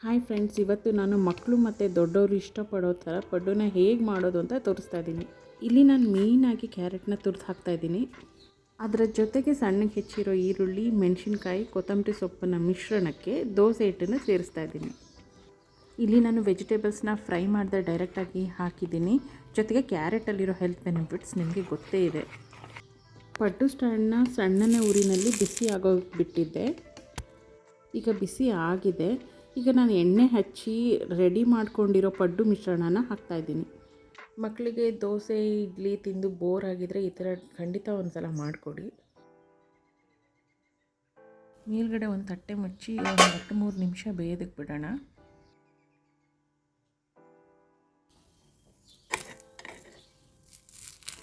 Hi friends, ಇವತ್ತು ನಾನು ಮಕ್ಕಳು ಮತ್ತು ದೊಡ್ಡವರು ಇಷ್ಟಪಡೋ ಥರ ಪಡ್ಡೂನ ಹೇಗೆ ಮಾಡೋದು ಅಂತ ತೋರಿಸ್ತಾ ಇದ್ದೀನಿ. ಇಲ್ಲಿ ನಾನು ಮೇಯ್ನಾಗಿ ಕ್ಯಾರೆಟ್ನ ತುರಿದು ಹಾಕ್ತಾಯಿದ್ದೀನಿ. ಅದರ ಜೊತೆಗೆ ಸಣ್ಣಗೆ ಹೆಚ್ಚಿರೋ ಈರುಳ್ಳಿ, ಮೆಣಸಿನ್ಕಾಯಿ, ಕೊತ್ತಂಬರಿ ಸೊಪ್ಪನ್ನು ಮಿಶ್ರಣಕ್ಕೆ ದೋಸೆ ಹಿಟ್ಟನ್ನು ಸೇರಿಸ್ತಾ ಇದ್ದೀನಿ. ಇಲ್ಲಿ ನಾನು ವೆಜಿಟೇಬಲ್ಸ್ನ ಫ್ರೈ ಮಾಡಿದೆ ಡೈರೆಕ್ಟಾಗಿ ಹಾಕಿದ್ದೀನಿ. ಜೊತೆಗೆ ಕ್ಯಾರೆಟಲ್ಲಿರೋ ಹೆಲ್ತ್ ಬೆನಿಫಿಟ್ಸ್ ನಿಮಗೆ ಗೊತ್ತೇ ಇದೆ. ಪಡ್ಡು ಸ್ಟ್ಯಾಂಡನ್ನ ಸಣ್ಣನೇ ಊರಿನಲ್ಲಿ ಬಿಸಿ ಆಗೋಗಿ ಬಿಟ್ಟಿದ್ದೆ. ಈಗ ಬಿಸಿ ಆಗಿದೆ. ಈಗ ನಾನು ಎಣ್ಣೆ ಹಚ್ಚಿ ರೆಡಿ ಮಾಡ್ಕೊಂಡಿರೋ ಪಡ್ಡು ಮಿಶ್ರಣನ ಹಾಕ್ತಾಯಿದ್ದೀನಿ. ಮಕ್ಕಳಿಗೆ ದೋಸೆ ಇಡ್ಲಿ ತಿಂದು ಬೋರ್ ಆಗಿದರೆ ಈ ಥರ ಖಂಡಿತ ಒಂದು ಸಲ ಮಾಡಿಕೊಡಿ. ಮೇಲ್ಗಡೆ ಒಂದು ತಟ್ಟೆ ಮುಚ್ಚಿ ಒಂದು 2-3 ನಿಮಿಷ ಬೇಯೋದಕ್ಕೆ ಬಿಡೋಣ.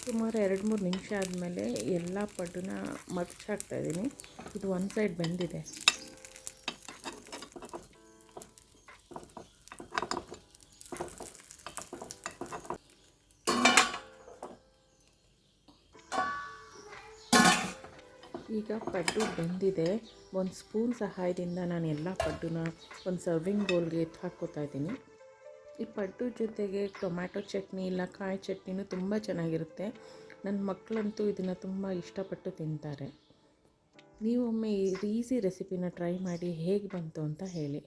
ಸುಮಾರು 2-3 ನಿಮಿಷ ಆದಮೇಲೆ ಎಲ್ಲ ಪಡ್ಡನ್ನ ಮಡ್ಚಿ ಹಾಕ್ತಾಯಿದ್ದೀನಿ. ಇದು ಒಂದು ಸೈಡ್ ಬೆಂದಿದೆ. ಈಗ ಪಡ್ಡು ಬೆಂದಿದೆ. ಒಂದು ಸ್ಪೂನ್ ಸಹಾಯದಿಂದ ನಾನು ಎಲ್ಲ ಪಡ್ಡನ್ನ ಒಂದು ಸರ್ವಿಂಗ್ ಬೌಲ್ಗೆ ಎತ್ತು ಹಾಕ್ಕೋತಾ ಇದ್ದೀನಿ. ಈ ಪಡ್ಡು ಜೊತೆಗೆ ಟೊಮ್ಯಾಟೊ ಚಟ್ನಿ ಇಲ್ಲ ಕಾಯಿ ಚಟ್ನಿನೂ ತುಂಬ ಚೆನ್ನಾಗಿರುತ್ತೆ. ನನ್ನ ಮಕ್ಕಳಂತೂ ಇದನ್ನು ತುಂಬ ಇಷ್ಟಪಟ್ಟು ತಿಂತಾರೆ. ನೀವೊಮ್ಮೆ ಈ ಈಸಿ ರೆಸಿಪಿನ ಟ್ರೈ ಮಾಡಿ ಹೇಗೆ ಬಂತು ಅಂತ ಹೇಳಿ.